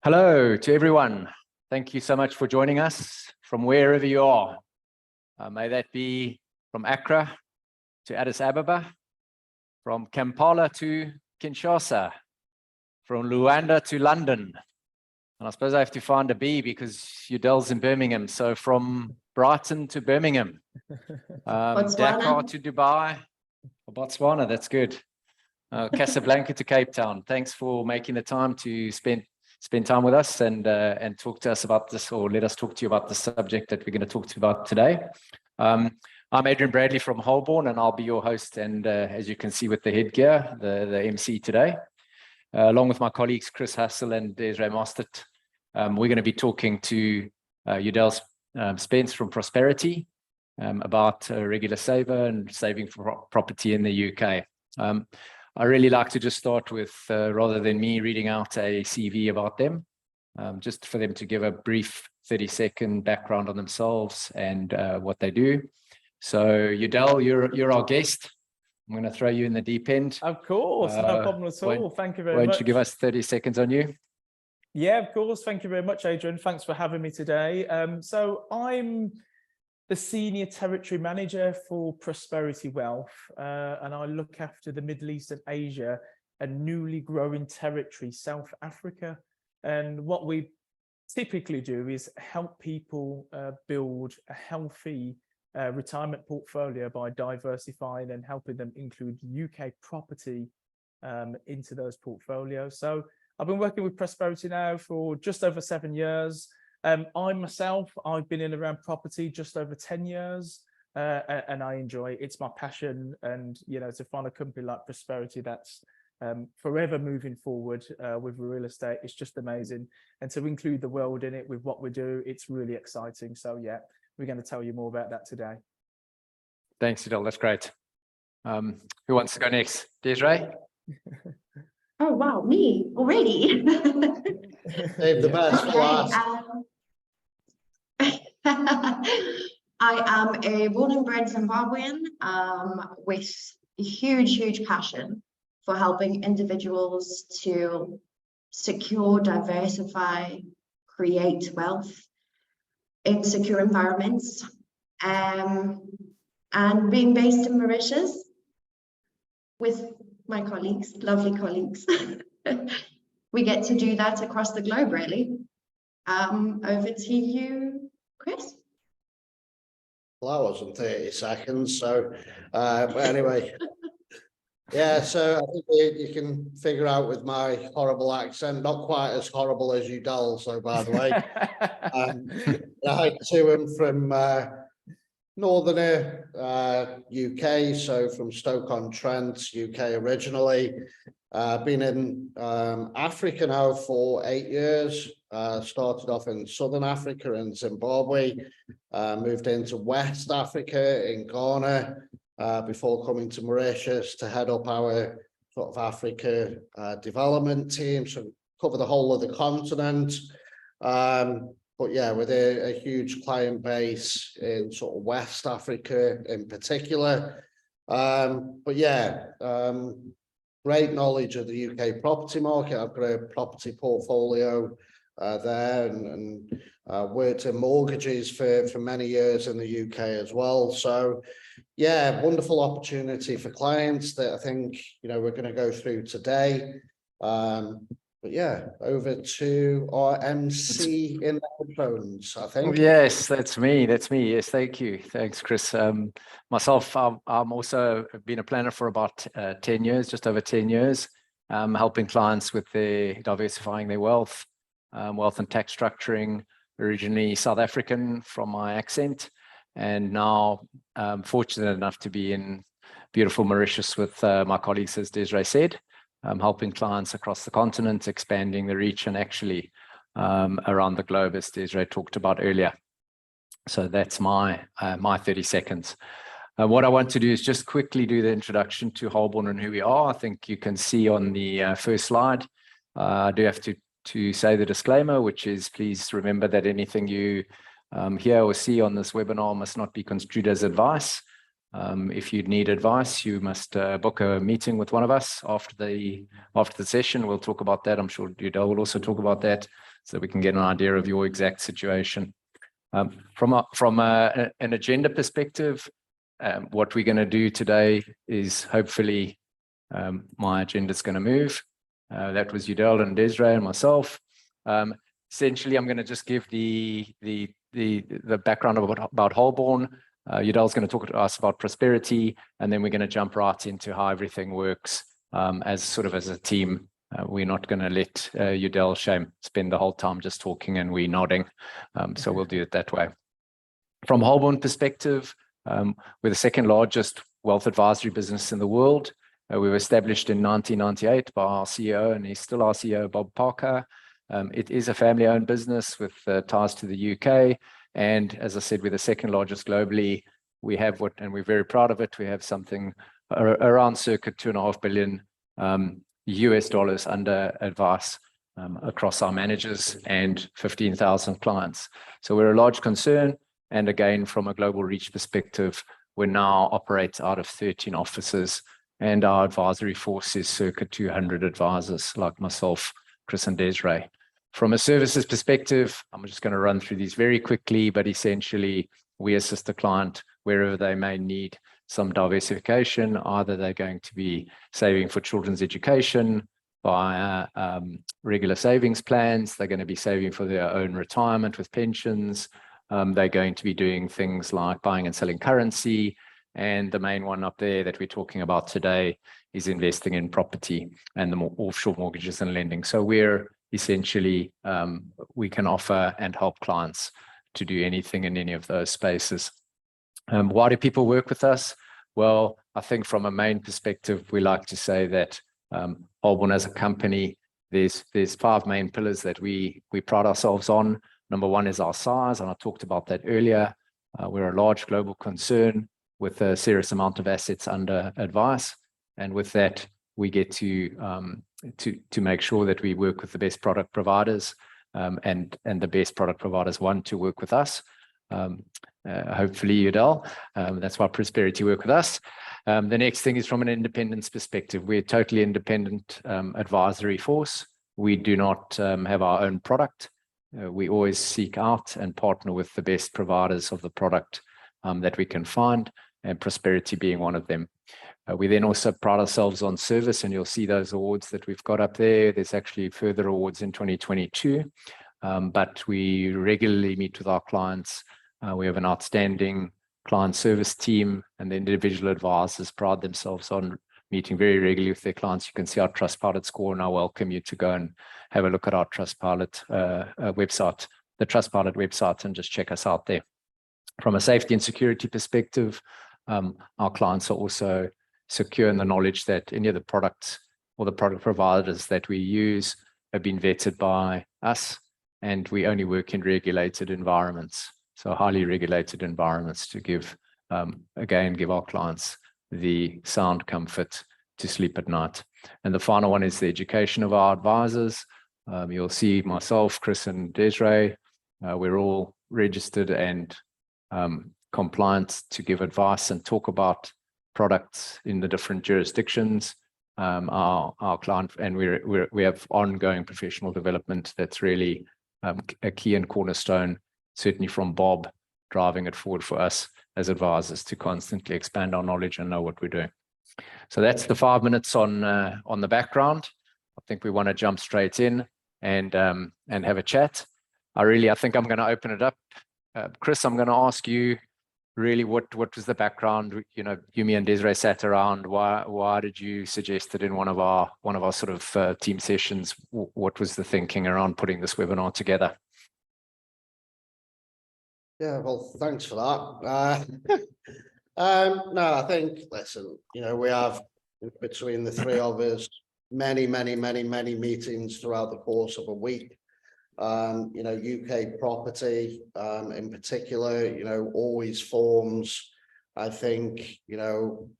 Hello to everyone. Thank you so much for joining us from wherever you are. May that be from Accra to Addis Ababa, from Kampala to Kinshasa, from Luanda to London. And I suppose I have to find a B because Udell's in Birmingham. So from Brighton to Birmingham, Dakar to Dubai, Botswana, that's good. Casablanca to Cape Town. Thanks for making the time to spend time with us and talk to us about this, or let us talk to you about the subject that we're going to talk to you about today. I'm Adrian Bradley from Holborn, and I'll be your host. And as you can see with the headgear, the MC today, along with my colleagues Chris Hassel and Desiree Mostert, we're going to be talking to Udell Spence from Prosperity about regular saver and saving for property in the UK. I really like to just start with, rather than me reading out a CV about them, just for them to give a brief 30-second background on themselves and what they do. So Udell, you're our guest. I'm going to throw you in the deep end. Of course, no problem at all. Thank you very much. Why don't you give us 30 seconds on you? Yeah, of course. Thank you very much, Adrian. Thanks for having me today. So I'm the Senior Territory Manager for Prosperity Wealth, and I look after the Middle East and Asia, a newly growing territory, South Africa. And what we typically do is help people build a healthy retirement portfolio by diversifying and helping them include UK property into those portfolios. So I've been working with Prosperity now for just over 7 years. I've been in around property just over 10 years, and I enjoy it. It's my passion. And, you know, to find a company like Prosperity that's forever moving forward with real estate, it's just amazing. And to include the world in it with what we do, it's really exciting. So, yeah, we're going to tell you more about that today. Thanks, Udell. That's great. Who wants to go next? Desiree? Oh, wow, me already. Save the best for last. I am a born and bred Zimbabwean with a huge passion for helping individuals to secure, diversify, create wealth in secure environments, and being based in Mauritius with my colleagues, lovely colleagues. We get to do that across the globe, really. Over to you, Chris. Well, that wasn't 30 seconds. So, but anyway, yeah. So I think you can figure out with my horrible accent, not quite as horrible as Udell. So, by the way, hi to him from northern UK, so from Stoke-on-Trent, UK originally. Been in Africa now for 8 years. Started off in Southern Africa in Zimbabwe, moved into West Africa in Ghana before coming to Mauritius to head up our sort of Africa development team, so cover the whole of the continent. But yeah, with a huge client base in sort of West Africa in particular. But yeah, great knowledge of the UK property market. I've got a property portfolio there and worked in mortgages for many years in the UK as well. So yeah, wonderful opportunity for clients that I think, you know, we're going to go through today. But yeah, over to our MC in the headphones, I think. Yes, that's me. That's me. Yes, thank you. Thanks, Chris. Myself, I'm also been a planner for about 10 years, just over 10 years, helping clients with their diversifying their wealth and tax structuring. Originally South African from my accent, and now fortunate enough to be in beautiful Mauritius with my colleagues, as Desiree said. Helping clients across the continent, expanding the reach and actually around the globe, as Desiree talked about earlier. So that's my 30 seconds. What I want to do is just quickly do the introduction to Holborn and who we are. I think you can see on the first slide. I do have to say the disclaimer, which is please remember that anything you hear or see on this webinar must not be construed as advice. If you need advice, you must book a meeting with one of us after the session. We'll talk about that. I'm sure Udell will also talk about that. so we can get an idea of your exact situation. From an agenda perspective, what we're going to do today is hopefully my agenda is going to move. That was Udell and Desiree and myself. Essentially, I'm going to just give the background about Holborn. Udell's going to talk to us about prosperity, and then we're going to jump right into how everything works as a team. We're not going to let Udell spend the whole time just talking and we nodding. So we'll do it that way. From Holborn perspective, we're the second largest wealth advisory business in the world. We were established in 1998 by our CEO, and he's still our CEO, Bob Parker. It is a family-owned business with ties to the UK. And as I said, we're the second largest globally. We have and we're very proud of it. We have something around circa $2.5 billion US dollars under advice across our managers and 15,000 clients. So we're a large concern. And again, from a global reach perspective, we now operate out of 13 offices, and our advisory force is circa 200 advisors like myself, Chris and Desiree. From a services perspective, I'm just going to run through these very quickly, but essentially we assist the client wherever they may need some diversification. Either they're going to be saving for children's education via regular savings plans. They're going to be saving for their own retirement with pensions. They're going to be doing things like buying and selling currency. And the main one up there that we're talking about today is investing in property and the offshore mortgages and lending. So we're essentially, we can offer and help clients to do anything in any of those spaces. Why do people work with us? Well, I think from a main perspective, we like to say that Holborn as a company, there's 5 main pillars that we pride ourselves on. Number one is our size, and I talked about that earlier. We're a large global concern with a serious amount of assets under advice. And with that, we get to make sure that we work with the best product providers, and the best product providers want to work with us. Hopefully, Udell. That's why Prosperity work with us. The next thing is from an independence perspective. We're a totally independent advisory force. We do not have our own product. We always seek out and partner with the best providers of the product that we can find, and Prosperity being one of them. We then also pride ourselves on service, and you'll see those awards that we've got up there. There's actually further awards in 2022, but we regularly meet with our clients. We have an outstanding client service team, and the individual advisors pride themselves on meeting very regularly with their clients. You can see our Trustpilot score, and I welcome you to go and have a look at our Trustpilot website, the Trustpilot website, and just check us out there. From a safety and security perspective, our clients are also secure in the knowledge that any of the products or the product providers that we use have been vetted by us, and we only work in regulated environments, so highly regulated environments, to give our clients the sound comfort to sleep at night. And the final one is the education of our advisors. You'll see myself, Chris and Desiree, we're all registered and compliant to give advice and talk about products in the different jurisdictions. Our client, and we have ongoing professional development that's really a key and cornerstone, certainly from Bob, driving it forward for us as advisors to constantly expand our knowledge and know what we're doing. So that's the 5 minutes on the background. I think we want to jump straight in and have a chat. I think I'm going to open it up. Chris, I'm going to ask you really what was the background. You, me, and Desiree sat around. Why did you suggest it in one of our sort of team sessions? What was the thinking around putting this webinar together? Yeah, well, thanks for that. No, I think, listen, we have, between the three of us, many meetings throughout the course of a week. UK property in particular, always forms, I think, an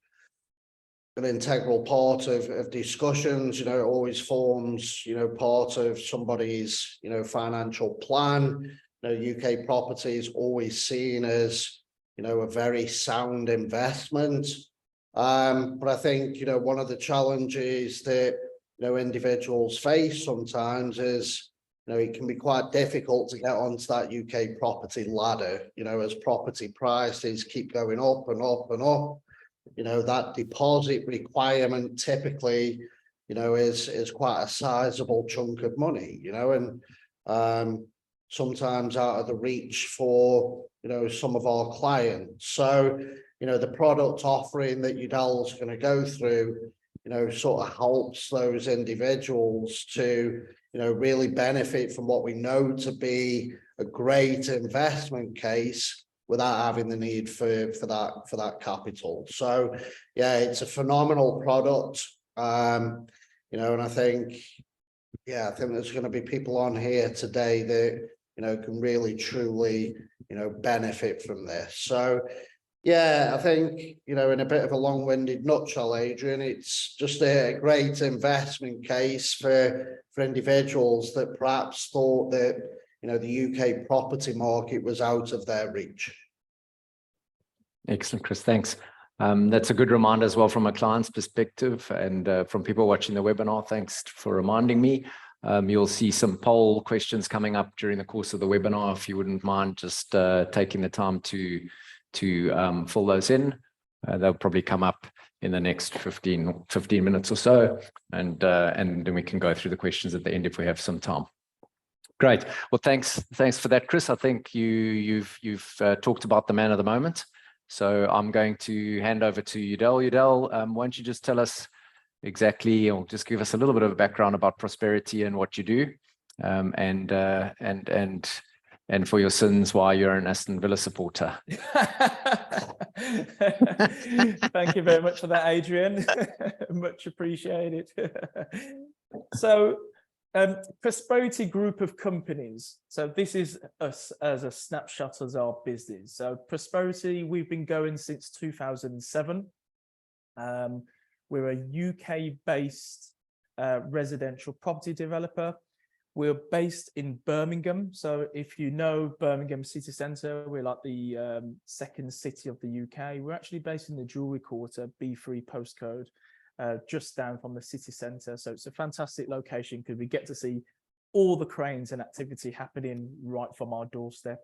integral part of discussions. It always forms, part of somebody's, financial plan. UK property is always seen as, a very sound investment. But I think, one of the challenges that, individuals face sometimes is, it can be quite difficult to get onto that UK property ladder, as property prices keep going up and up and up. That deposit requirement typically, is quite a sizable chunk of money, and sometimes out of the reach for, some of our clients. So, the product offering that Udall's going to go through, sort of helps those individuals to, really benefit from what we know to be a great investment case without having the need for that capital. So yeah, it's a phenomenal product. And I think there's going to be people on here today that, can really truly, benefit from this. So yeah, I think, in a bit of a long-winded nutshell, Adrian, it's just a great investment case for individuals that perhaps thought that, the UK property market was out of their reach. Excellent, Chris. Thanks. That's a good reminder as well from a client's perspective and from people watching the webinar. Thanks for reminding me. You'll see some poll questions coming up during the course of the webinar. If you wouldn't mind just taking the time to fill those in. They'll probably come up in the next 15 minutes or so, and then we can go through the questions at the end if we have some time. Great. Well, thanks for that, Chris. I think you've talked about the man of the moment. So I'm going to hand over to Udall. Udall, why don't you just tell us exactly, or just give us a little bit of a background about Prosperity and what you do, and for your sins, why you're an Aston Villa supporter. Thank you very much for that, Adrian. Much appreciated. So, Prosperity Group of companies. So this is us as a snapshot as our business. So Prosperity, we've been going since 2007. We're a UK-based residential property developer. We're based in Birmingham. So if you know Birmingham city centre, we're like the second city of the UK. We're actually based in the Jewellery Quarter, B3 postcode, just down from the city centre. So it's a fantastic location because we get to see all the cranes and activity happening right from our doorstep.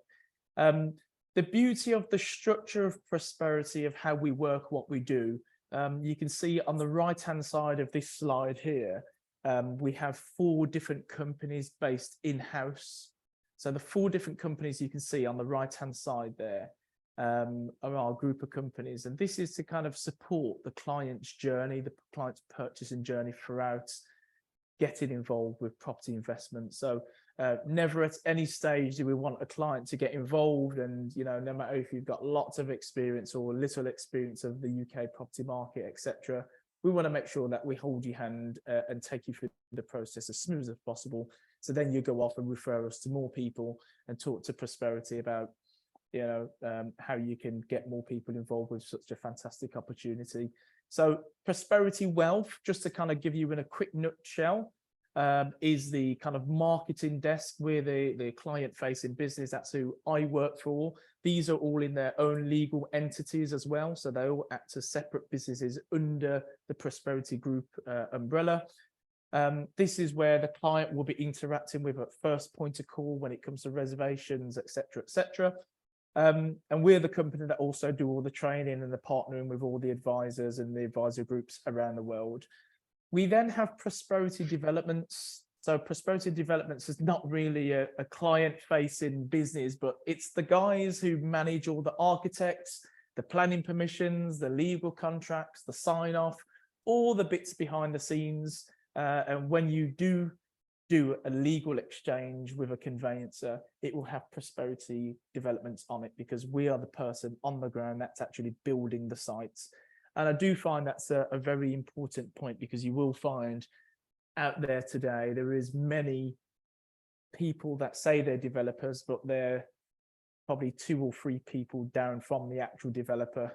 The beauty of the structure of Prosperity, of how we work, what we do, you can see on the right-hand side of this slide here, we have 4 different companies based in-house. So the 4 different companies you can see on the right-hand side there are our group of companies. And this is to kind of support the client's journey, the client's purchasing journey throughout getting involved with property investment. So never at any stage do we want a client to get involved, and no matter if you've got lots of experience or little experience of the UK property market, etc., we want to make sure that we hold your hand and take you through the process as smooth as possible. So then you go off and refer us to more people and talk to Prosperity about, how you can get more people involved with such a fantastic opportunity. So Prosperity Wealth, just to kind of give you in a quick nutshell, is the kind of marketing desk. We're the client-facing business. That's who I work for. These are all in their own legal entities as well. So they all act as separate businesses under the Prosperity Group umbrella. This is where the client will be interacting with at first point of call when it comes to reservations, etc., etc. And we're the company that also do all the training and the partnering with all the advisors and the advisor groups around the world. We then have Prosperity Developments. So Prosperity Developments is not really a client-facing business, but it's the guys who manage all the architects, the planning permissions, the legal contracts, the sign-off, all the bits behind the scenes. And when you do a legal exchange with a conveyancer, it will have Prosperity Developments on it, because we are the person on the ground that's actually building the sites. And I do find that's a very important point, because you will find out there today, there is many people that say they're developers, but they're probably 2 or 3 people down from the actual developer.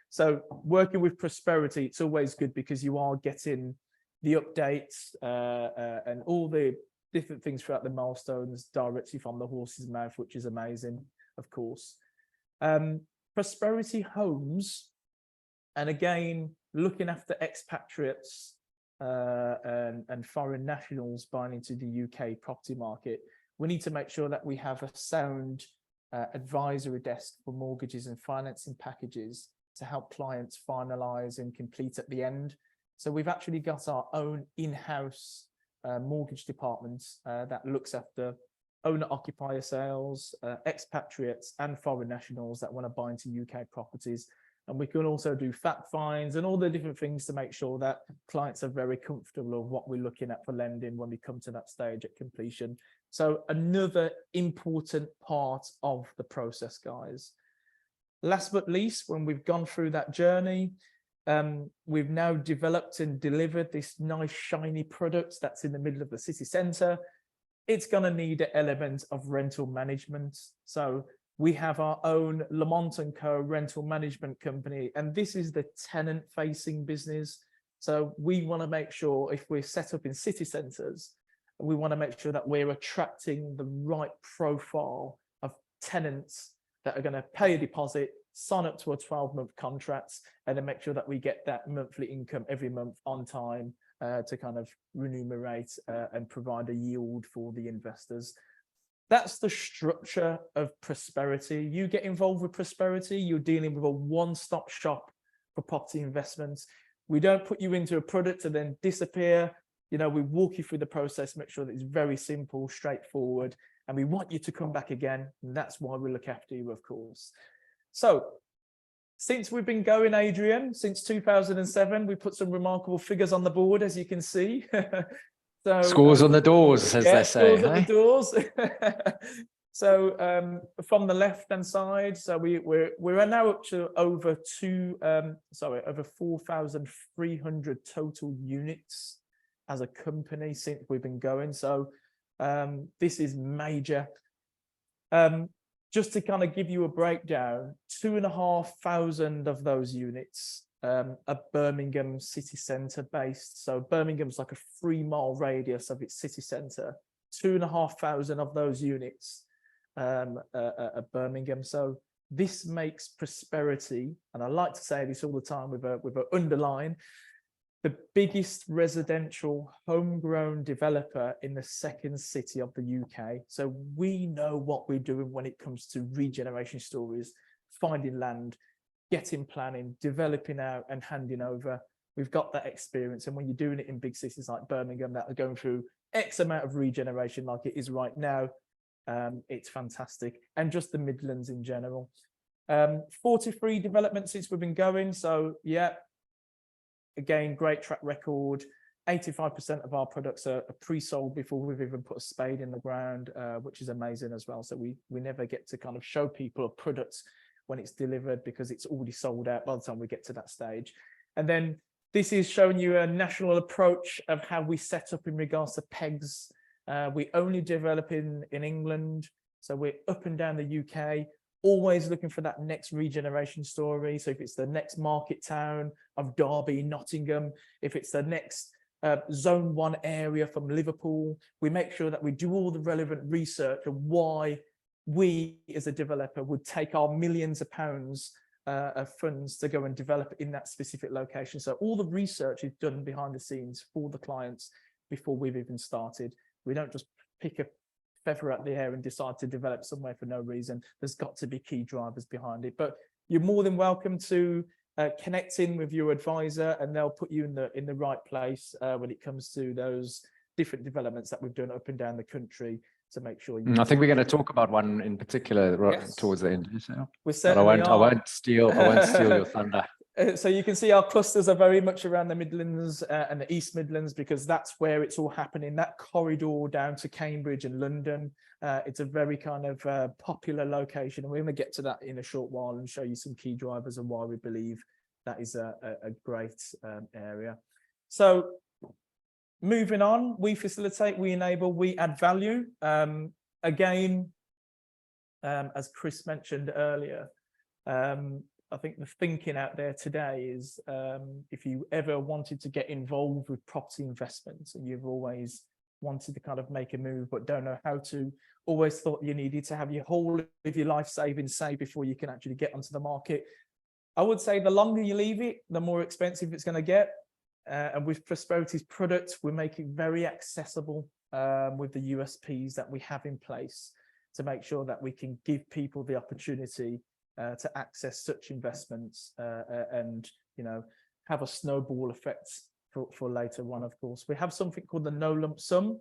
So working with Prosperity, it's always good because you are getting the updates and all the different things throughout the milestones directly from the horse's mouth, which is amazing, of course. Prosperity Homes, and again, looking after expatriates and foreign nationals buying into the UK property market, we need to make sure that we have a sound advisory desk for mortgages and financing packages to help clients finalize and complete at the end. So we've actually got our own in-house mortgage department that looks after owner-occupier sales, expatriates and foreign nationals that want to buy into UK properties. And we can also do fact finds and all the different things to make sure that clients are very comfortable of what we're looking at for lending when we come to that stage at completion. So another important part of the process, guys. Last but least, when we've gone through that journey, we've now developed and delivered this nice shiny product that's in the middle of the city centre. It's going to need an element of rental management. So we have our own Lamont & Co rental management company, and this is the tenant facing business. So we want to make sure if we're set up in city centres, we want to make sure that we're attracting the right profile of tenants that are going to pay a deposit, sign up to a 12-month contract, and then make sure that we get that monthly income every month on time to kind of remunerate and provide a yield for the investors. That's the structure of Prosperity. You get involved with Prosperity, you're dealing with a one-stop shop for property investments. We don't put you into a product and then disappear. You know, we walk you through the process, make sure that it's very simple, straightforward, and we want you to come back again. And that's why we look after you, of course. So since we've been going, Adrian, since 2007, we put some remarkable figures on the board, as you can see. So, scores on the doors, as they say. Scores on the doors. So from the left-hand side, so we're now up to over 4,300 total units as a company since we've been going. So this is major. Just to kind of give you a breakdown, 2,500 of those units are Birmingham city centre based. So Birmingham's like a 3-mile radius of its city centre. 2,500 of those units are Birmingham. So this makes Prosperity, and I like to say this all the time with an underline, the biggest residential homegrown developer in the second city of the UK. So we know what we're doing when it comes to regeneration stories, finding land, getting planning, developing out and handing over. We've got that experience. And when you're doing it in big cities like Birmingham that are going through X amount of regeneration like it is right now, it's fantastic. And just the Midlands in general. 43 developments since we've been going. So yeah, again, great track record. 85% of our products are pre-sold before we've even put a spade in the ground, which is amazing as well. So we never get to kind of show people a product when it's delivered because it's already sold out by the time we get to that stage. And then this is showing you a national approach of how we set up in regards to PEGs. We only develop in England. So we're up and down the UK, always looking for that next regeneration story. So if it's the next market town of Derby, Nottingham, if it's the next zone 1 area from Liverpool, we make sure that we do all the relevant research of why we as a developer would take our millions of pounds of funds to go and develop in that specific location. So all the research is done behind the scenes for the clients before we've even started. We don't just pick a feather out the air and decide to develop somewhere for no reason. There's got to be key drivers behind it. But you're more than welcome to connect in with your advisor, and they'll put you in the right place when it comes to those different developments that we've done up and down the country to make sure you. I think we're going to talk about one in particular right towards the end. So. I won't steal your thunder. So you can see our clusters are very much around the Midlands and the East Midlands, because that's where it's all happening. That corridor down to Cambridge and London, it's a very kind of popular location. And we're going to get to that in a short while and show you some key drivers and why we believe that is a great area. So moving on, we facilitate, we enable, we add value. Again, as Chris mentioned earlier, I think the thinking out there today is if you ever wanted to get involved with property investments and you've always wanted to kind of make a move but don't know how to, always thought you needed to have your whole of your life savings saved before you can actually get onto the market, I would say the longer you leave it, the more expensive it's going to get. And with Prosperity's products, we make it very accessible with the USPs that we have in place to make sure that we can give people the opportunity to access such investments and, you know, have a snowball effect for later on, of course. We have something called the no lump sum.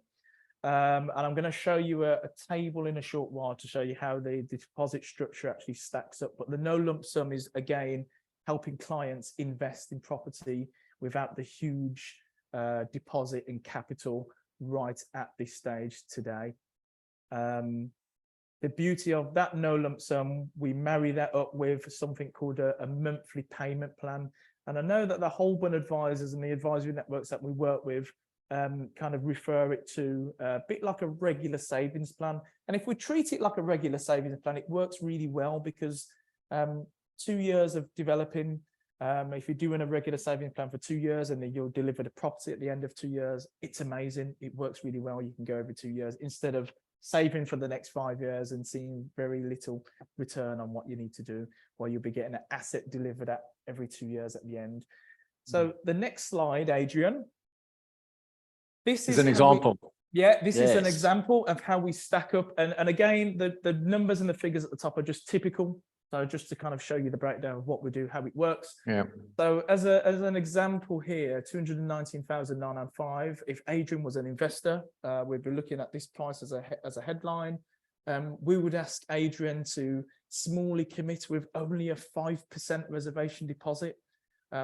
And I'm going to show you a table in a short while to show you how the deposit structure actually stacks up. But the no lump sum is, again, helping clients invest in property without the huge deposit and capital right at this stage today. The beauty of that no lump sum, we marry that up with something called a monthly payment plan. And I know that the Holborn advisors and the advisory networks that we work with kind of refer it to a bit like a regular savings plan. And if we treat it like a regular savings plan, it works really well because 2 years of developing, if you're doing a regular savings plan for 2 years and then you'll deliver the property at the end of 2 years, it's amazing. It works really well. You can go every 2 years instead of saving for the next 5 years and seeing very little return on what you need to do, while you'll be getting an asset delivered at every 2 years at the end. So the next slide, Adrian. This is an example. This is an Yes. example of how we stack up. And again, the numbers and the figures at the top are just typical. So just to kind of show you the breakdown of what we do, how it works. Yeah. So as an example here, 219,905. If Adrian was an investor, we'd be looking at this price as a headline. We would ask Adrian to smallly commit with only a 5% reservation deposit.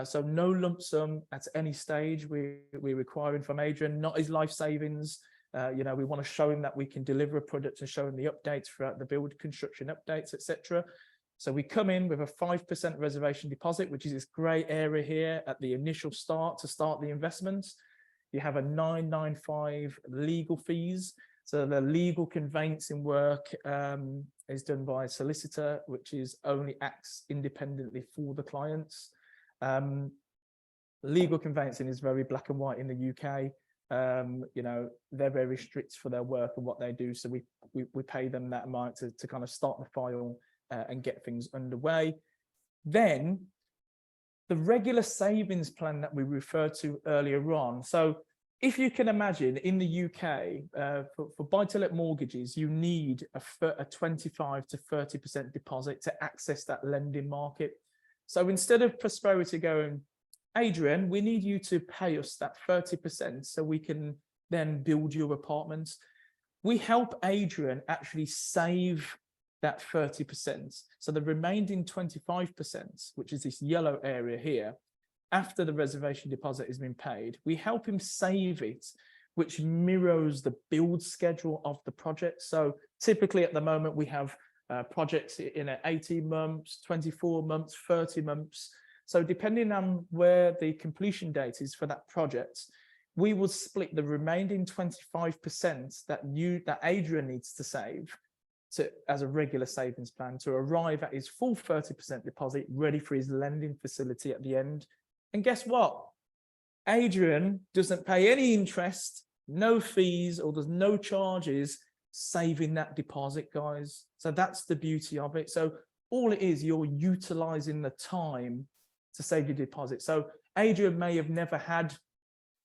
So no lump sum at any stage we're requiring from Adrian, not his life savings. You know, we want to show him that we can deliver a product and show him the updates throughout the build, construction updates, etc. So we come in with a 5% reservation deposit, which is this grey area here at the initial start to start the investments. You have a 995 legal fees. So the legal conveyancing work is done by a solicitor, which is only acts independently for the clients. Legal conveyancing is very black and white in the UK. You know, they're very strict for their work and what they do. So we pay them that amount to kind of start the file and get things underway. Then the regular savings plan that we referred to earlier on. So if you can imagine in the UK, for buy-to-let mortgages, you need a 25 to 30% deposit to access that lending market. So instead of Prosperity going, Adrian, we need you to pay us that 30% so we can then build your apartments, we help Adrian actually save that 30%. So the remaining 25%, which is this yellow area here, after the reservation deposit has been paid, we help him save it, which mirrors the build schedule of the project. So typically at the moment, we have projects in 18 months, 24 months, 30 months. So depending on where the completion date is for that project, we will split the remaining 25% that Adrian needs to save as a regular savings plan to arrive at his full 30% deposit ready for his lending facility at the end. And guess what? Adrian doesn't pay any interest, no fees, or there's no charges saving that deposit, guys. So that's the beauty of it. So all it is, you're utilizing the time to save your deposit. So Adrian may have never had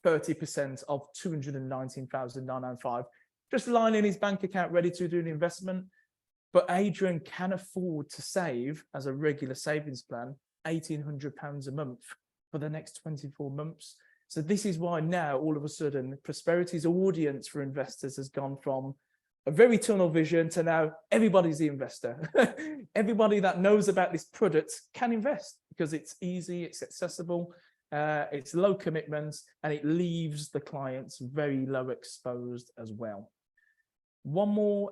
30% of 219,905 just lying in his bank account ready to do an investment. But Adrian can afford to save, as a regular savings plan, £1,800 a month for the next 24 months. So this is why now, all of a sudden, Prosperity's audience for investors has gone from a very tunnel vision to now everybody's the investor. Everybody that knows about this product can invest because it's easy, it's accessible, it's low commitments, and it leaves the clients very low exposed as well. One more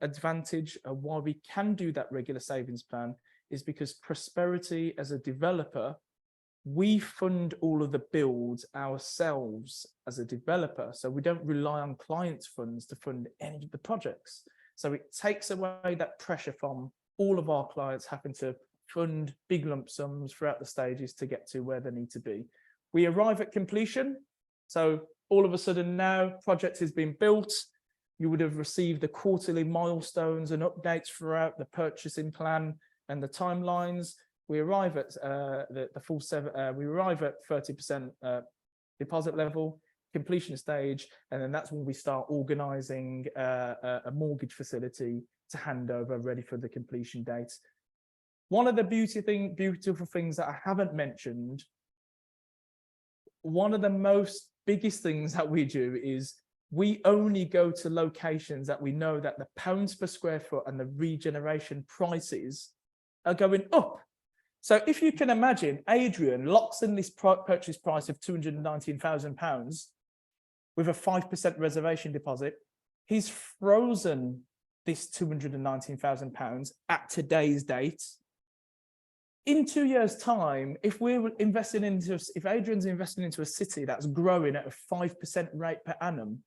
advantage of why we can do that regular savings plan is because Prosperity as a developer, we fund all of the builds ourselves as a developer. So we don't rely on clients' funds to fund any of the projects. So it takes away that pressure from all of our clients having to fund big lump sums throughout the stages to get to where they need to be. We arrive at completion. So all of a sudden now, project has been built. You would have received the quarterly milestones and updates throughout the purchasing plan and the timelines. We arrive at the full 7. We arrive at 30% deposit level, completion stage, and then that's when we start organising a mortgage facility to hand over ready for the completion date. One of the beautiful things that I haven't mentioned, one of the biggest things that we do is we only go to locations that we know that the pounds per square foot and the regeneration prices are going up. So if you can imagine, Adrian locks in this purchase price of £219,000 with a 5% reservation deposit. He's frozen this £219,000 at today's date. In 2 years' time, if Adrian's investing into a city that's growing at a 5% rate per annum,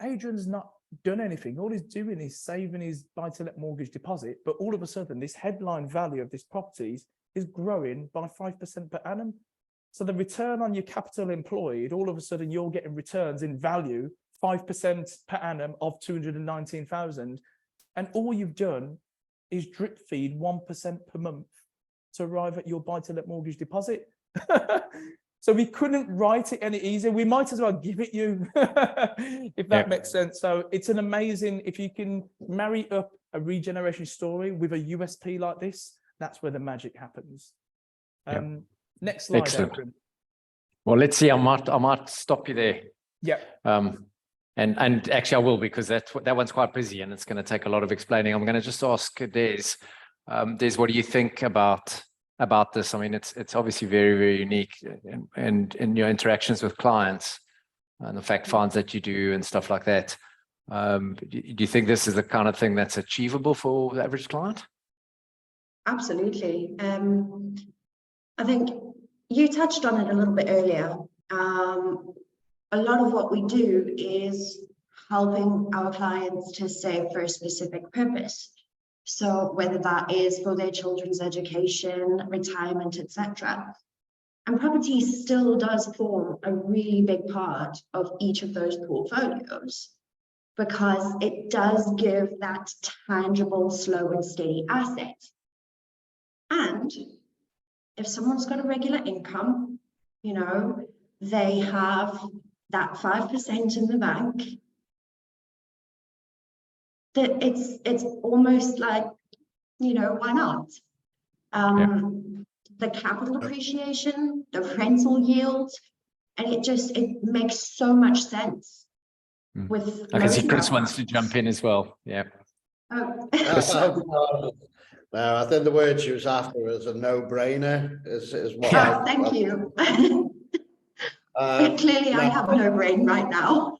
Adrian's not done anything. All he's doing is saving his buy-to-let mortgage deposit, but all of a sudden, this headline value of this property is growing by 5% per annum. So the return on your capital employed, all of a sudden, you're getting returns in value 5% per annum of 219,000, and all you've done is drip feed 1% per month to arrive at your buy-to-let mortgage deposit. So we couldn't write it any easier. We might as well give it you, if that makes sense. So it's an amazing, if you can marry up a regeneration story with a USP like this, that's where the magic happens. Next slide. Excellent. Well, let's see. I might stop you there. Yeah. And actually I will, because that one's quite busy and it's going to take a lot of explaining. I'm going to just ask Des, what do you think about this? I mean, it's obviously very, very unique, and in your interactions with clients and the fact finds that you do and stuff like that. Do you think this is the kind of thing that's achievable for the average client? Absolutely. I think you touched on it a little bit earlier. A lot of what we do is helping our clients to save for a specific purpose. So whether that is for their children's education, retirement, etc. And property still does form a really big part of each of those portfolios, because it does give that tangible, slow and steady asset. And if someone's got a regular income, you know, they have that 5% in the bank, that it's almost like, you know, why not? The capital appreciation, the rental yield, and it makes so much sense. With I can see Chris wants to jump in as well. Yeah. Oh. No, I think the word she was after was a no-brainer. Is what Thank you. Clearly, I have no brain right now.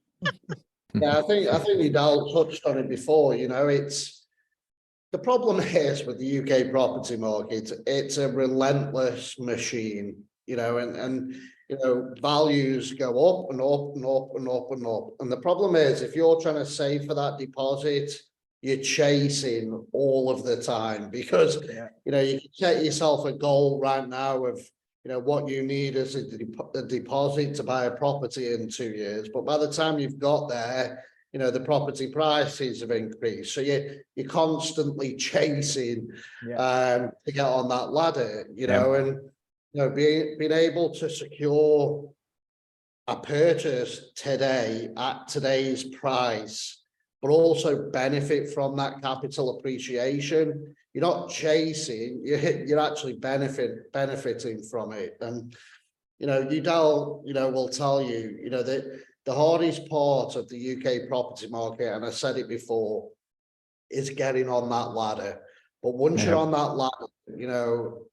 Yeah, I think Udal touched on it before. You know, the problem is with the UK property market, it's a relentless machine. You know, and you know, values go up and up and up and up and up. And the problem is, if you're trying to save for that deposit, you're chasing all of the time, because you know, you can set yourself a goal right now of, you know, what you need as a deposit to buy a property in 2 years, but by the time you've got there, you know, the property prices have increased, so you're constantly chasing to get on that ladder, you know. And you know, being able to secure a purchase today at today's price, but also benefit from that capital appreciation. You're not chasing, you're actually benefiting from it. And, you know, Udal, you know, will tell you, you know, that the hardest part of the UK property market, and I said it before, is getting on that ladder. But once you're on that ladder, you know,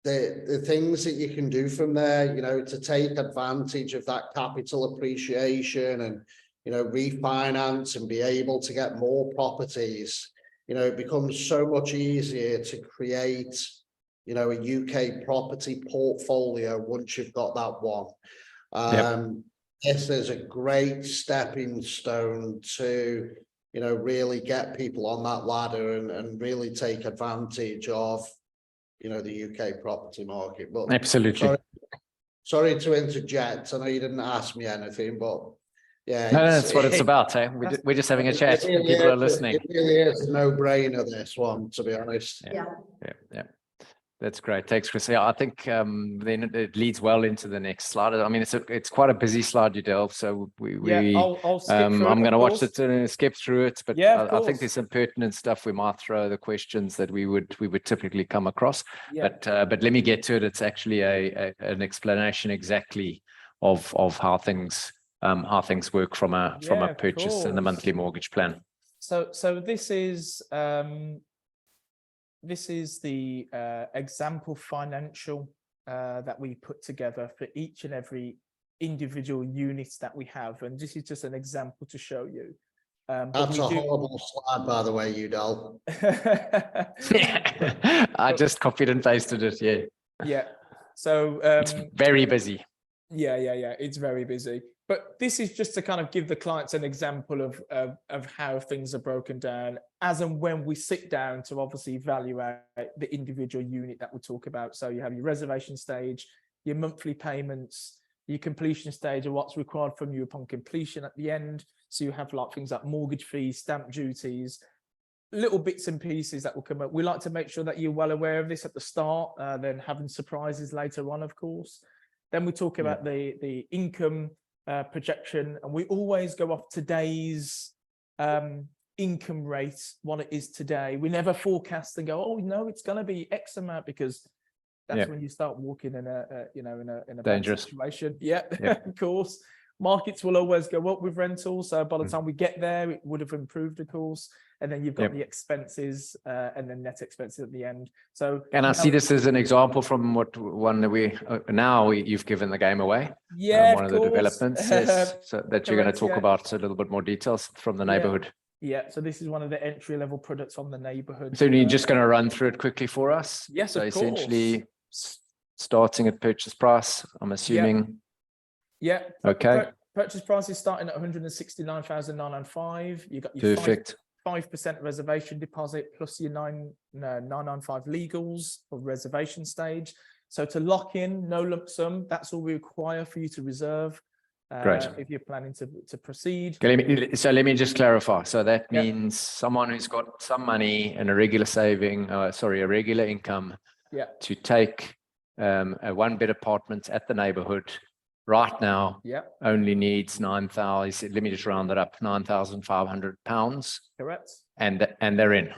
the things that you can do from there, you know, to take advantage of that capital appreciation and, you know, refinance and be able to get more properties, you know, it becomes so much easier to create, you know, a UK property portfolio once you've got that one. This is a great stepping stone to, you know, really get people on that ladder and really take advantage of, you know, the UK property market. But absolutely. Sorry to interject. I know you didn't ask me anything, but yeah, no, that's what it's about. Eh? We're just having a chat. Really people are listening. It really is a no-brainer, this one, to be honest. Yeah. That's great. Thanks, Chris. Yeah, I think then it leads well into the next slide. I mean, it's quite a busy slide, you Delve. So I'll skip through I'm it, going to of watch course. it and skip through it, but Yeah, of I think course. there's some pertinent stuff we might throw the questions that we would typically come across. Yeah. But let me get to it. It's actually an explanation exactly of how things work from a Yeah, of purchase and the course. monthly mortgage plan. So this is the example financial that we put together for each and every individual unit that we have, and this is just an example to show you. That's a horrible slide, by the way, Udell. I just copied and pasted it. Yeah. Yeah. So It's very busy. Yeah, it's very busy. But this is just to kind of give the clients an example of how things are broken down as and when we sit down to obviously evaluate the individual unit that we talk about. So you have your reservation stage, your monthly payments, your completion stage, and what's required from you upon completion at the end. So you have like things like mortgage fees, stamp duties, little bits and pieces that will come up. We like to make sure that you're well aware of this at the start, then having surprises later on, of course. Then we talk about the income projection, and we always go off today's income rate, what it is today. We never forecast and go, oh no, it's going to be X amount, because that's when you start walking in a Dangerous situation. Yeah, of course. Markets will always go up with rentals, so by the time we get there, it would have improved, of course. And then you've got the expenses and then net expenses at the end. So, and I see this as an example from one that you've given the game away. Yeah, one of the developments so that you're going to talk about a little bit more details from the neighborhood. Yeah, so this is one of the entry-level products on the neighborhood. So you're just going to run through it quickly for us? Yes, so of course. Essentially, starting at purchase price, I'm assuming. Yeah. Okay. Purchase price is starting at 169,905. You got your perfect 5% reservation deposit plus your 995 legals for reservation stage. So to lock in, no lump sum, that's all we require for you to reserve. Great. If you're planning to proceed. Okay, let me just clarify. So that means someone who's got some money and a regular regular income to take a one-bed apartment at the neighborhood right now only needs 9,000. Let me just round that up, £9,500. Correct. And they're in.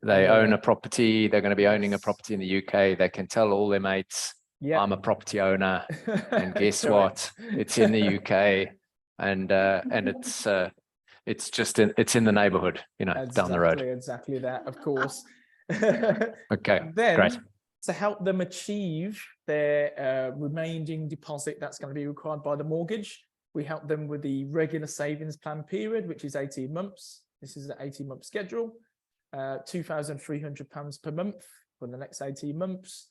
They own a property. They're going to be owning a property in the UK. They can tell all their mates, I'm a property owner, and guess what? It's in the UK, and it's in the neighborhood, down the road. Exactly that, of course. Okay, then, great. To help them achieve their remaining deposit that's going to be required by the mortgage, we help them with the regular savings plan period, which is 18 months. This is an 18-month schedule, £2,300 per month for the next 18 months.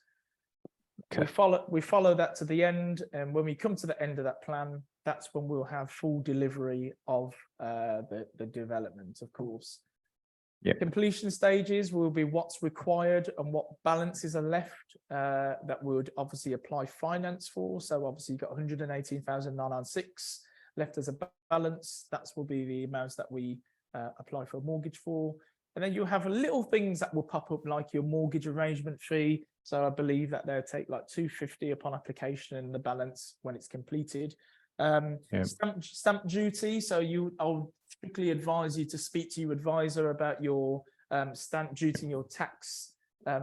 Okay. We follow that to the end, and when we come to the end of that plan, that's when we'll have full delivery of the development, of course. Completion stages will be what's required and what balances are left that we would obviously apply finance for. So obviously you've got 118,906 left as a balance. That will be the amounts that we apply for a mortgage for. And then you have little things that will pop up, like your mortgage arrangement fee. So I believe that they'll take like $250 upon application and the balance when it's completed. Stamp duty. So I'll typically advise you to speak to your advisor about your stamp duty and your tax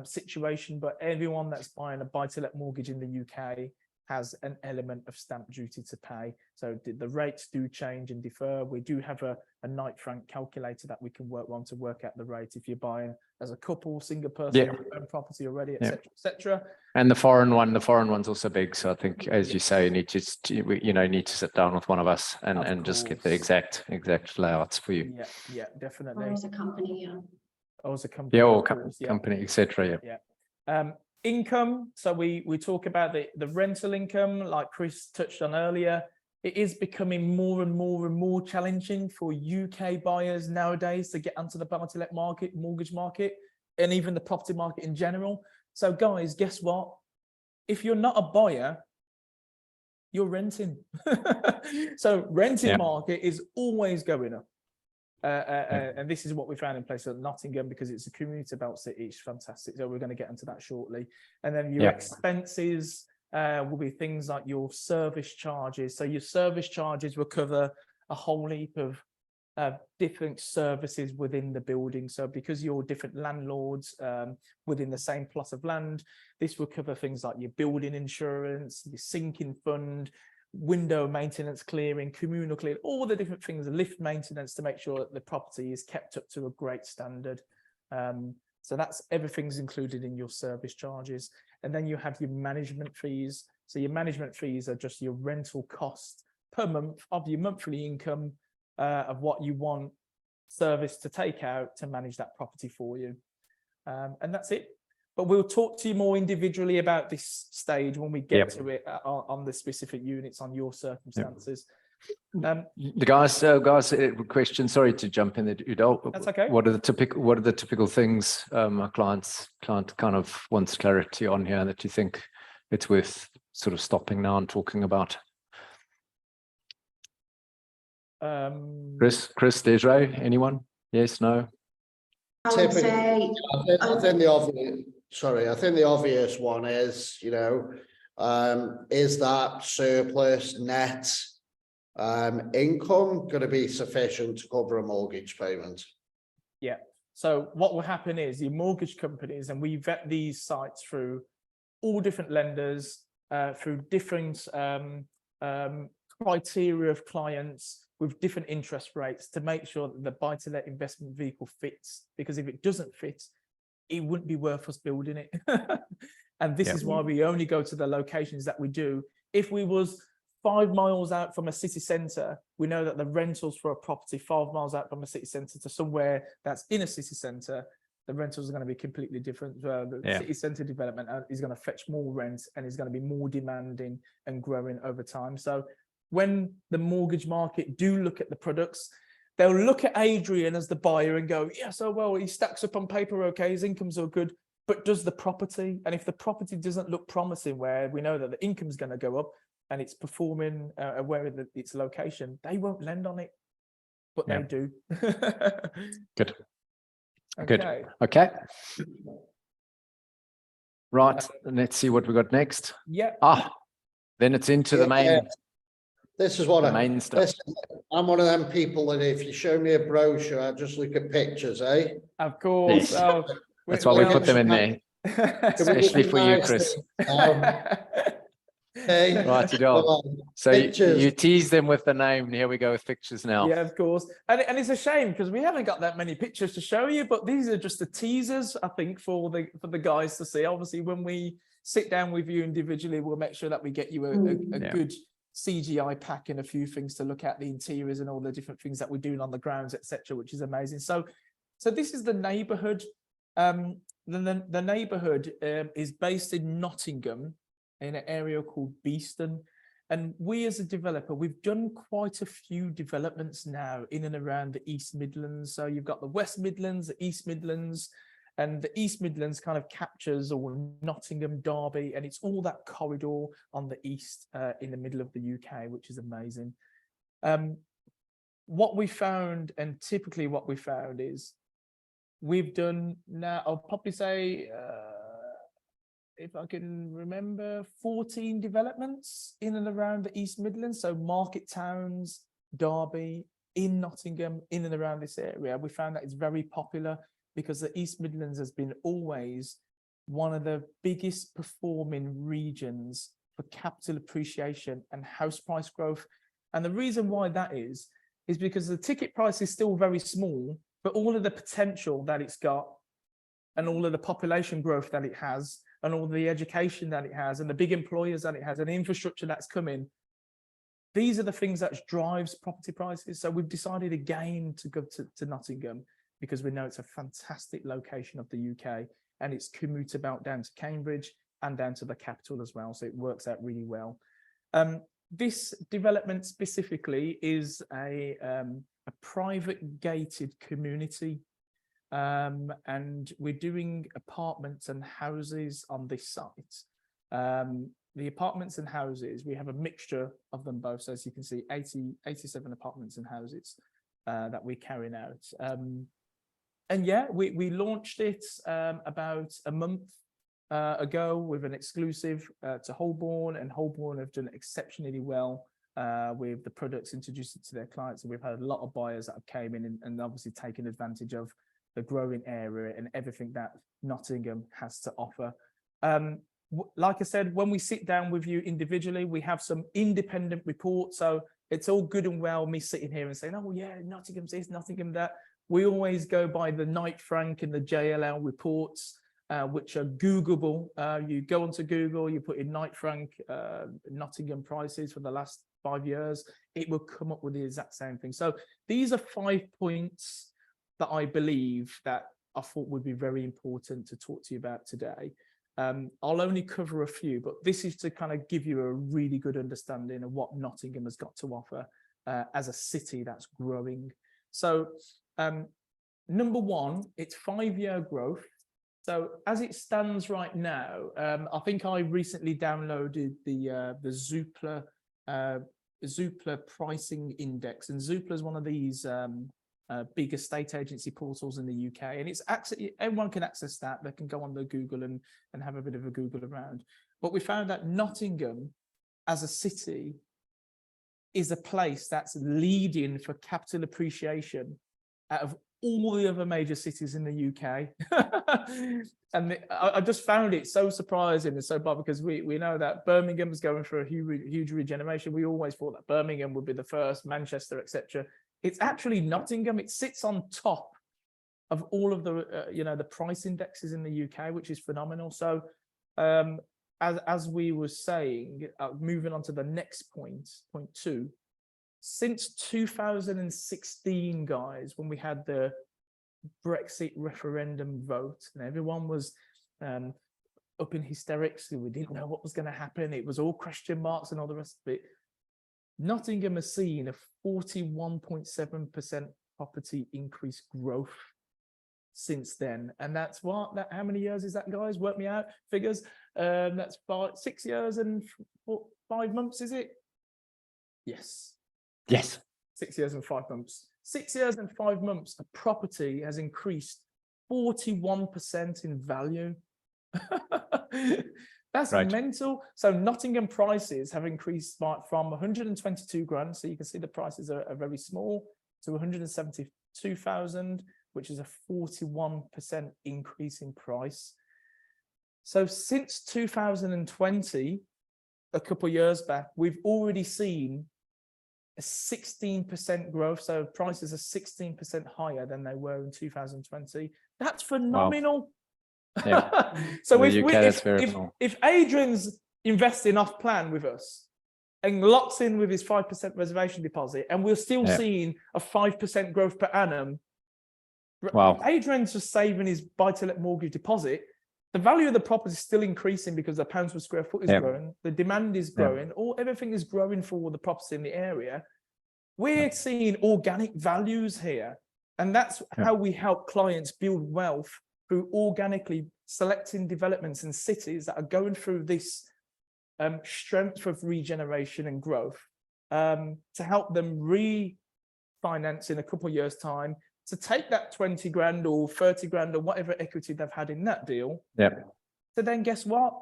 situation. But everyone that's buying a buy-to-let mortgage in the UK has an element of stamp duty to pay. So the rates do change and differ. We do have a Knight Frank calculator that we can work on to work out the rate if you're buying as a couple, single person, own property already, etc., etc. And the foreign one's also big. So I think, as you say, you need to sit down with one of us and just get the exact layouts for you. Yeah, definitely. Or as a company, Or as a company. Or company, etc. Income. So we talk about the rental income, like Chris touched on earlier. It is becoming more and more challenging for UK buyers nowadays to get onto the buy-to-let market, mortgage market, and even the property market in general. So guys, guess what? If you're not a buyer, you're renting. So renting market is always going up. And this is what we found in place at Nottingham, because it's a commuter belt city. It's fantastic. So we're going to get into that shortly. And then your expenses will be things like your service charges. So your service charges will cover a whole heap of different services within the building. So because you're different landlords within the same plot of land, this will cover things like your building insurance, your sinking fund, window maintenance clearing, communal clearing, all the different things, lift maintenance, to make sure that the property is kept up to a great standard. So that's everything's included in your service charges. And then you have your management fees. So your management fees are just your rental cost per month of your monthly income of what you want service to take out to manage that property for you. And that's it. But we'll talk to you more individually about this stage when we get to it on the specific units, on your circumstances. The guys, question. Sorry to jump in there, Udal. That's okay. What are the typical things our client kind of wants clarity on here that you think it's worth sort of stopping now and talking about? Chris, Desiree, anyone? Yes, no? I would say, I think the obvious one is, you know, is that surplus net income going to be sufficient to cover a mortgage payment? Yeah. So what will happen is your mortgage companies, and we vet these sites through all different lenders, through different criteria of clients with different interest rates, to make sure that the buy-to-let investment vehicle fits. Because if it doesn't fit, it wouldn't be worth us building it. And this is why we only go to the locations that we do. If we was 5 miles out from a city centre, we know that the rentals for a property 5 miles out from a city centre to somewhere that's in a city centre, the rentals are going to be completely different. The city centre development is going to fetch more rent and is going to be more demanding and growing over time. So when the mortgage market do look at the products, they'll look at Adrian as the buyer and go, yeah, so well, he stacks up on paper, okay, his incomes are good, but does the property? And if the property doesn't look promising, where we know that the income's going to go up and it's performing where its location, they won't lend on it, but they do. Good. Okay. Okay. Right. Let's see what we got next. Yeah. Then it's into the main. This is what main stuff. I'm one of them people that if you show me a brochure, I just look at pictures, eh? Of course. Yes. That's why we put them in there, especially for you, Chris. Hey, right, you go. So you tease them with the name, and here we go with pictures now. Yeah, of course. And it's a shame because we haven't got that many pictures to show you, but these are just the teasers, I think, for the guys to see. Obviously, when we sit down with you individually, we'll make sure that we get you a good CGI pack and a few things to look at, the interiors and all the different things that we're doing on the grounds, etc., which is amazing. So this is the neighbourhood. The neighbourhood is based in Nottingham, in an area called Beeston. And we as a developer, we've done quite a few developments now in and around the East Midlands. So you've got the West Midlands, the East Midlands, and the East Midlands kind of captures all Nottingham, Derby, and it's all that corridor on the east in the middle of the UK, which is amazing. What we found, and typically what we found is we've done now, I'll probably say, if I can remember, 14 developments in and around the East Midlands. So market towns, Derby, in Nottingham, in and around this area. We found that it's very popular because the East Midlands has been always one of the biggest performing regions for capital appreciation and house price growth. And the reason why that is because the ticket price is still very small, but all of the potential that it's got and all of the population growth that it has and all the education that it has and the big employers that it has and the infrastructure that's coming, these are the things that drives property prices. So we've decided again to go to Nottingham because we know it's a fantastic location of the UK and it's commuter belt down to Cambridge and down to the capital as well. So it works out really well. This development specifically is a private gated community. And we're doing apartments and houses on this site. The apartments and houses, we have a mixture of them both. So as you can see, 87 apartments and houses. that we're carrying out. And yeah, we launched it about a month ago with an exclusive to Holborn, and Holborn have done exceptionally well with the products introduced to their clients. And we've had a lot of buyers that have came in and obviously taken advantage of the growing area and everything that Nottingham has to offer. Like I said, when we sit down with you individually, we have some independent reports. So it's all good and well me sitting here and saying, oh yeah, Nottingham's this, Nottingham that. We always go by the Knight Frank and the JLL reports, which are Googleable. You go onto Google, you put in Knight Frank Nottingham prices for the last 5 years, it will come up with the exact same thing. So these are 5 points that I believe that I thought would be very important to talk to you about today. I'll only cover a few, but this is to kind of give you a really good understanding of what Nottingham has got to offer as a city that's growing. So number one, it's 5-year growth. So as it stands right now, I think I recently downloaded the Zoopla pricing index, and Zoopla is one of these big estate agency portals in the UK, and it's actually everyone can access that. They can go on the Google and have a bit of a Google around. But we found that Nottingham as a city is a place that's leading for capital appreciation out of all the other major cities in the UK. And I just found it so surprising and so bad, because we know that Birmingham's going for a huge regeneration. We always thought that Birmingham would be the first, Manchester, etc. It's actually Nottingham. It sits on top of all of the the price indexes in the UK, which is phenomenal. So as we were saying, moving on to the next point 2, since 2016, guys, when we had the Brexit referendum vote and everyone was up in hysterics, we didn't know what was going to happen, it was all question marks and all the rest of it, Nottingham has seen a 41.7% property increase growth since then. And that's how many years is that, guys? Work me out figures. That's 6 years and 5 months, is it? Yes. 6 years and 5 months. 6 years and 5 months, a property has increased 41% in value. That's right. Mental. So Nottingham prices have increased from 122 grand, so you can see the prices are very small, to 172,000, which is a 41% increase in price. So since 2020, a couple of years back, we've already seen a 16% growth. So prices are 16% higher than they were in 2020. That's phenomenal. Wow. Yeah. So if Adrian's investing off plan with us and locks in with his 5% reservation deposit, and we're still seeing a 5% growth per annum, wow. Adrian's just saving his buy-to-let mortgage deposit. The value of the property is still increasing because the pounds per square foot is growing, the demand is growing, everything is growing for the property in the area. We're seeing organic values here, and that's how we help clients build wealth, through organically selecting developments in cities that are going through this strength of regeneration and growth, to help them refinance in a couple of years' time, to take that 20 grand or 30 grand or whatever equity they've had in that deal, to then guess what?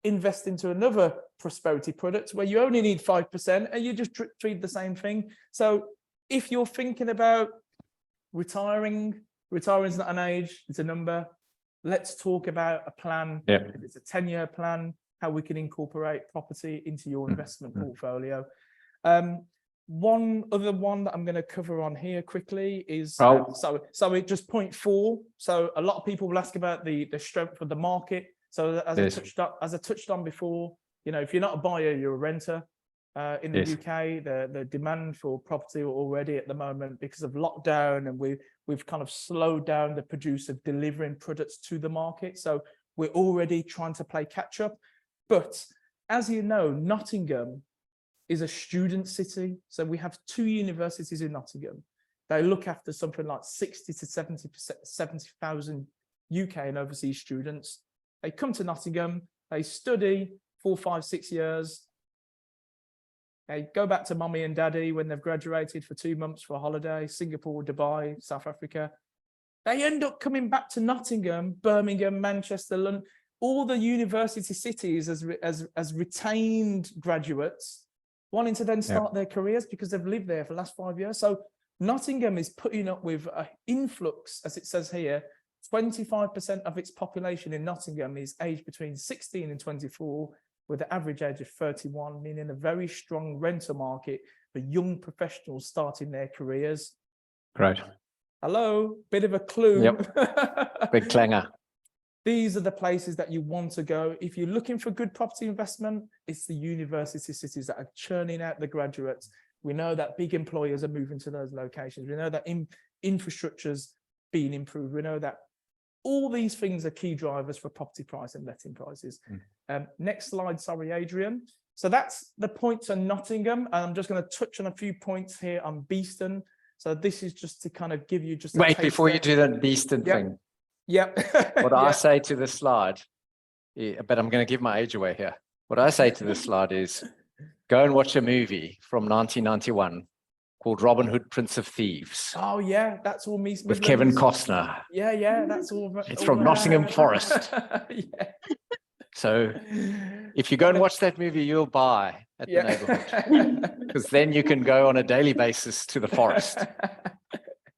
Invest into another prosperity product where you only need 5% and you just drip feed the same thing. So if you're thinking about retiring is not an age, it's a number. Let's talk about a plan. If it's a 10-year plan, how we can incorporate property into your investment portfolio. One other one that I'm going to cover on here quickly is so it just point 4. So a lot of people will ask about the strength of the market. So as I touched on before, if you're not a buyer, you're a renter. In the UK, the demand for property already at the moment, because of lockdown, and we've kind of slowed down the produce of delivering products to the market. So we're already trying to play catch up. But as you know, Nottingham is a student city. So we have 2 universities in Nottingham. They look after something like 60 to 70,000 UK and overseas students. They come to Nottingham, they study 4, 5, 6 years. Go back to mommy and daddy when they've graduated for 2 months for a holiday, Singapore, Dubai, South Africa. They end up coming back to Nottingham, Birmingham, Manchester, London. All the university cities as retained graduates wanting to then start their careers because they've lived there for the last 5 years. So Nottingham is putting up with an influx, as it says here. 25% of its population in Nottingham is aged between 16 and 24, with an average age of 31, meaning a very strong rental market for young professionals starting their careers. Great. Hello, bit of a clue. Yep. Big clanger. These are the places that you want to go. If you're looking for good property investment, it's the university cities that are churning out the graduates. We know that big employers are moving to those locations. We know that infrastructure's being improved. We know that all these things are key drivers for property price and letting prices. Next slide, sorry, Adrian. So that's the points on Nottingham. And I'm just going to touch on a few points here on Beeston. So this is just to kind of give you just a Wait, before you do that Beeston thing. Yep. What I say to this slide, but I'm going to give my age away here. What I say to this slide is go and watch a movie from 1991 called Robin Hood, Prince of Thieves. Oh yeah, that's all me. With Kevin Costner. Yeah, that's all. It's from Nottingham Forest. Yeah. So if you go and watch that movie, you'll buy at the neighborhood, because then you can go on a daily basis to the forest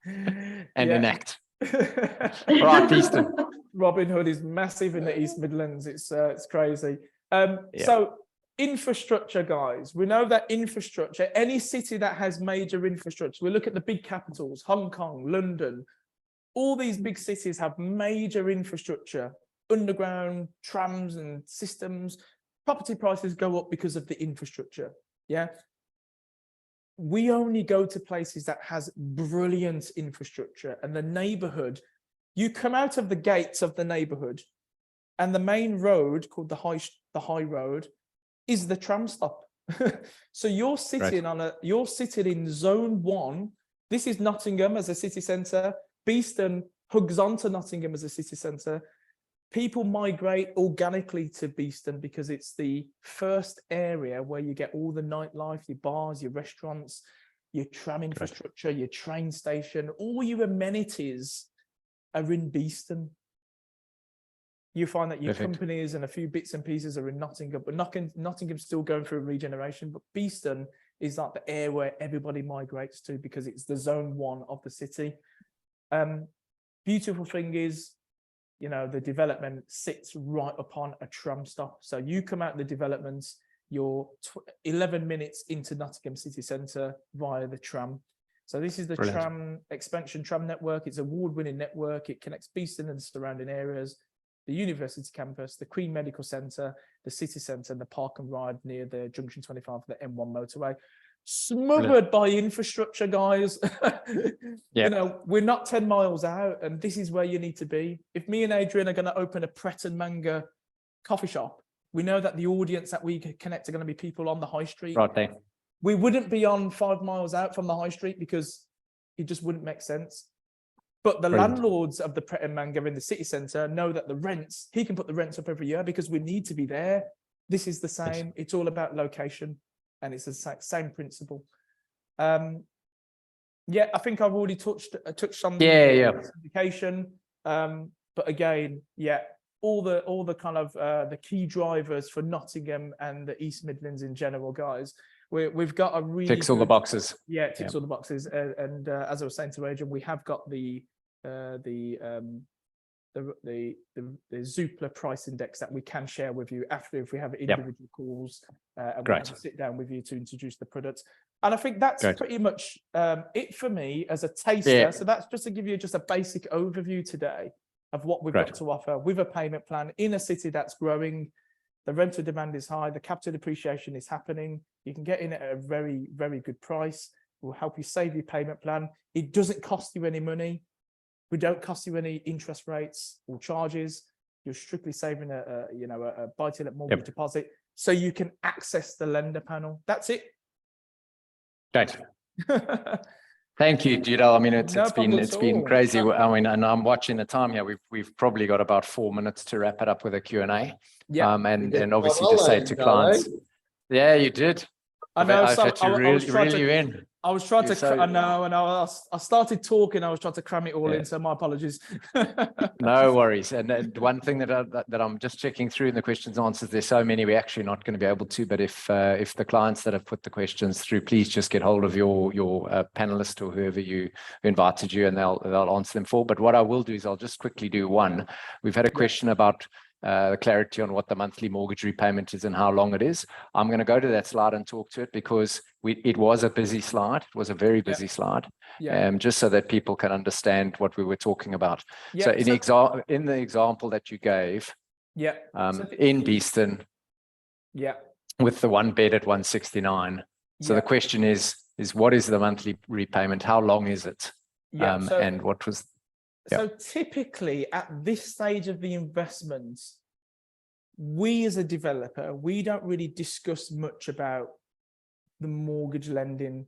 and enact. Right, Beeston. Robin Hood is massive in the East Midlands. It's crazy. So infrastructure, guys. We know that infrastructure, any city that has major infrastructure, we look at the big capitals, Hong Kong, London, all these big cities have major infrastructure, underground trams and systems. Property prices go up because of the infrastructure. Yeah. We only go to places that has brilliant infrastructure, and the neighborhood, you come out of the gates of the neighborhood and the main road called the high road is the tram stop. So you're sitting you're sitting in zone 1. This is Nottingham as a city centre. Beeston hugs onto Nottingham as a city centre. People migrate organically to Beeston because it's the first area where you get all the nightlife, your bars, your restaurants, your tram infrastructure, your train station, all your amenities are in Beeston. You find that your companies and a few bits and pieces are in Nottingham, but Nottingham's still going through regeneration. But Beeston is like the area where everybody migrates to because it's the zone 1 of the city. Beautiful thing is, you know, the development sits right upon a tram stop. So you come out of the developments, you're 11 minutes into Nottingham city centre via the tram. So this is the tram expansion tram network. It's an award-winning network. It connects Beeston and the surrounding areas, the university campus, the Queen Medical Centre, the city centre, and the park and ride near the Junction 25 for the M1 motorway. Smothered by infrastructure, guys. You know, we're not 10 miles out, and this is where you need to be. If me and Adrian are going to open a Pret and Manga coffee shop, we know that the audience that we connect are going to be people on the high street. Right there. We wouldn't be on 5 miles out from the high street because it just wouldn't make sense. But the landlords of the Pret and Manga in the city centre know that the rents, he can put the rents up every year because we need to be there. This is the same. Yes. It's all about location, and it's the same principle. Yeah, I think I've already touched on the education. But again, yeah, all the kind of the key drivers for Nottingham and the East Midlands in general, guys. We've got a really ticks all the boxes. Yeah, it ticks all the boxes. And as I was saying to Adrian, we have got the Zoopla price index that we can share with you after if we have individual calls and we can sit down with you to introduce the products. And I think that's pretty much it for me as a taster. Yeah. So that's just to give you just a basic overview today of what we've got to offer with a payment plan in a city that's growing. The rental demand is high. The capital depreciation is happening. You can get in at a very, very good price. We'll help you save your payment plan. It doesn't cost you any money. We don't cost you any interest rates or charges. You're strictly saving a buy-to-let mortgage deposit, so you can access the lender panel. That's it. Great. Thank you, Judo. I mean, it's been crazy. I mean, and I'm watching the time here. We've probably got about 4 minutes to wrap it up with a Q&A. Yeah. And obviously just say to clients. Yeah, you did. I know. I've So had to I was trying reel you to. in. I was trying You're to. so- I know, and I started talking. I was trying to cram it all Yeah. in. So my apologies. No worries. And one thing that I'm just checking through in the questions and answers, there's so many we're actually not going to be able to. But if the clients that have put the questions through, please just get hold of your panelist or whoever who invited you, and they'll answer them for. But what I will do is I'll just quickly do one. We've had a question about clarity on what the monthly mortgage repayment is and how long it is. I'm going to go to that slide and talk to it because it was a busy slide. It was a very busy slide. Just so that people can understand what we were talking about. So in the example that you gave, in Beeston, with the one bed at 169. So the question is what is the monthly repayment? How long is it? And what was? So typically at this stage of the investment, we as a developer, we don't really discuss much about the mortgage lending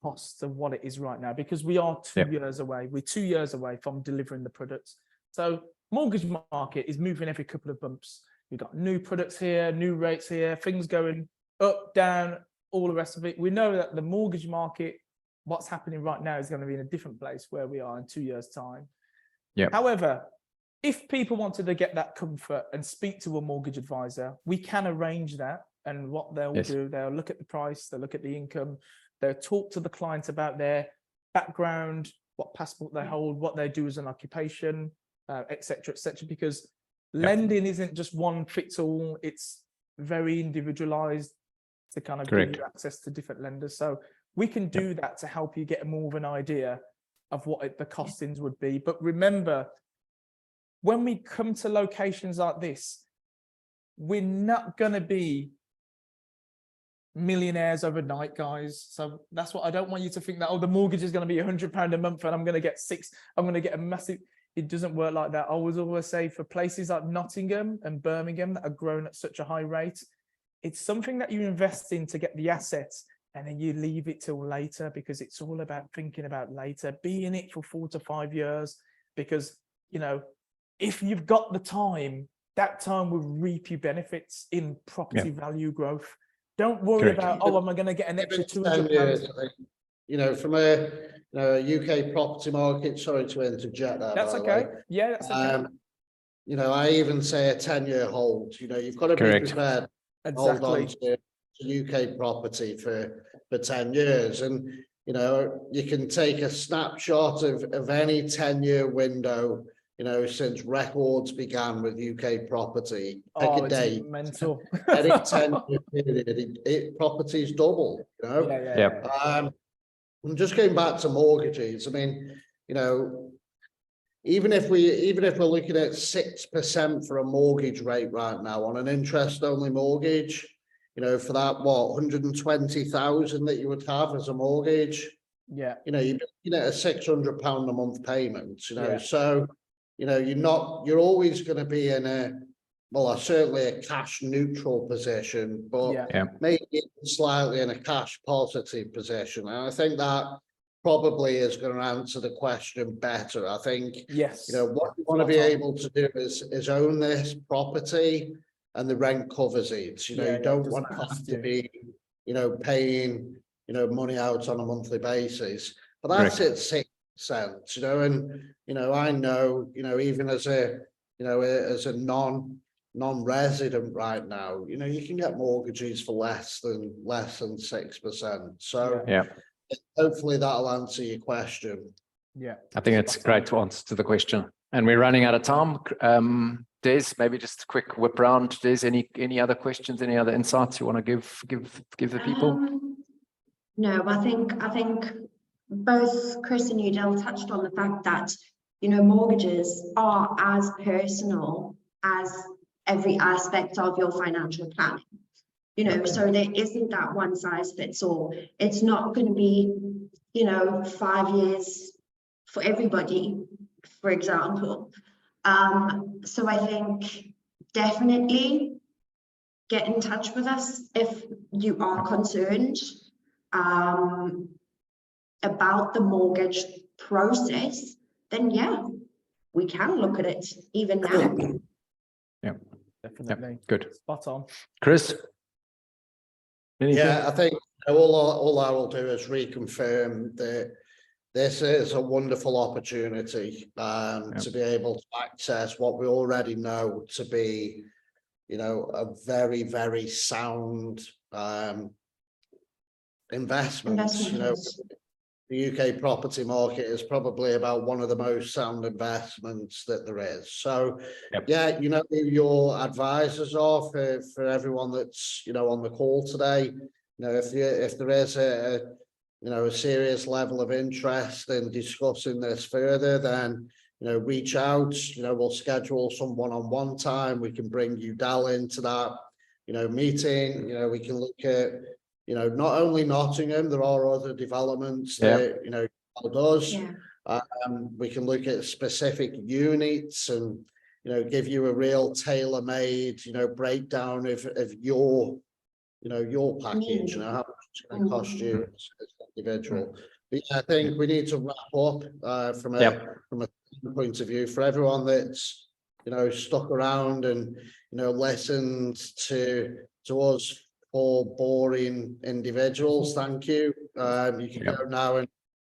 costs of what it is right now, because we are 2 years away. We're 2 years away from delivering the products. So mortgage market is moving every couple of bumps. You've got new products here, new rates here, things going up, down, all the rest of it. We know that the mortgage market, what's happening right now, is going to be in a different place where we are in 2 years' time. However, if people wanted to get that comfort and speak to a mortgage advisor, we can arrange that. And what they'll do, they'll look at the price, they'll look at the income, they'll talk to the client about their background, what passport they hold, what they do as an occupation, et cetera, because lending isn't just one fits all. It's very individualized to kind of give you access to different lenders. So we can do that to help you get more of an idea of what the costings would be. But remember, when we come to locations like this, we're not going to be millionaires overnight, guys. So that's what I don't want you to think that, oh, the mortgage is going to be £100 a month and I'm going to get I'm going to get a massive. It doesn't work like that. I always say for places like Nottingham and Birmingham that are growing at such a high rate, it's something that you invest in to get the assets and then you leave it till later, because it's all about thinking about later. Be in it for 4 to 5 years, because, you know, if you've got the time, that time will reap you benefits in property value growth. Don't worry about, oh, am I going to get an extra £200? You know, from a UK property market, sorry to interject that. That's okay. Yeah, that's okay. You know, I even say a 10-year hold. You know, you've got to be prepared to hold on to UK property for 10 years. And, you know, you can take a snapshot of any 10-year window, you know, since records began with UK property. Pick a date. Mental. Any 10-year period, property's double, you know. I'm just going back to mortgages. I mean, you know, even if we're looking at 6% for a mortgage rate right now on an interest-only mortgage, you know, for that, what, 120,000 that you would have as a mortgage, you know, you're looking at a £600 a month payment, you know. So, you know, you're always going to be in certainly a cash neutral position, but maybe slightly in a cash positive position. And I think that probably is going to answer the question better. I think, you know, what you want to be able to do is own this property and the rent covers it. You know, you don't want to have to be, you know, paying, you know, money out on a monthly basis. But that's it, 6%, you know, and, you know, I know, you know, even as a non-resident right now, you know, you can get mortgages for less than 6%. So hopefully that'll answer your question. I think it's a great answer to the question. And we're running out of time. Des, maybe just a quick whip round. Des, any other questions, any other insights you want to give the people? No, I think both Chris and Udell touched on the fact that, you know, mortgages are as personal as every aspect of your financial planning. You know, so there isn't that one size fits all. It's not going to be, you know, 5 years for everybody, for example. So I think definitely get in touch with us if you are concerned about the mortgage process. Then we can look at it even now. Definitely. Good. Spot on. Chris? Anything? Yeah, I think all I will do is reconfirm that this is a wonderful opportunity to be able to access what we already know to be, you know, a very, very sound investment. You know, yes. the UK property market is probably about one of the most sound investments that there is. So, yeah, you know, who your advisors are for everyone that's, you know, on the call today. You know, if there is a you know, a serious level of interest in discussing this further, then, you know, reach out. You know, we'll schedule some one-on-one time. We can bring Udal into that, you know, meeting. You know, we can look at, you know, not only Nottingham, there are other developments that, you know, does. Yeah. We can look at specific units and, you know, give you a real tailor-made, you know, breakdown of your, you know, your package, you know, how much it's going to cost you as an individual. But yeah, I think we need to wrap up from a point of view for everyone that's, you know, stuck around and, you know, listened to us for boring individuals. Thank you. You can go now and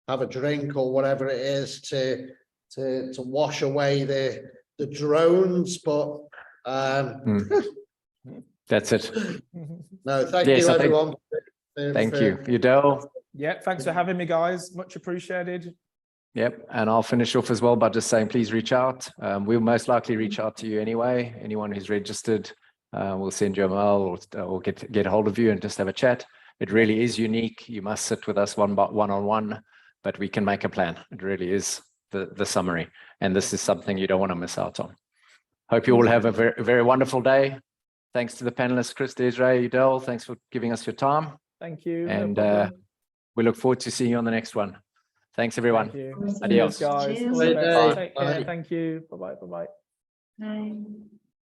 have a drink or whatever it is to wash away the drones, but that's it. no, thank Yes, you I think- everyone. Thank you, Udal. Yeah, thanks for having me, guys. Much appreciated. Yep, and I'll finish off as well by just saying, please reach out. We'll most likely reach out to you anyway. Anyone who's registered, we'll send you a mail or get a hold of you and just have a chat. It really is unique. You must sit with us one-on-one, but we can make a plan. It really is the summary, and this is something you don't want to miss out on. Hope you all have a very, very wonderful day. Thanks to the panelists, Chris, Desiree, Udal. Thanks for giving us your time. Thank you. And no problem. we look forward to seeing you on the next one. Thanks, everyone. Thank you. Adios. Cheers, guys. Cheers. All the best. Bye. Take care. Bye. Thank you. Bye-bye. Bye-bye. Bye.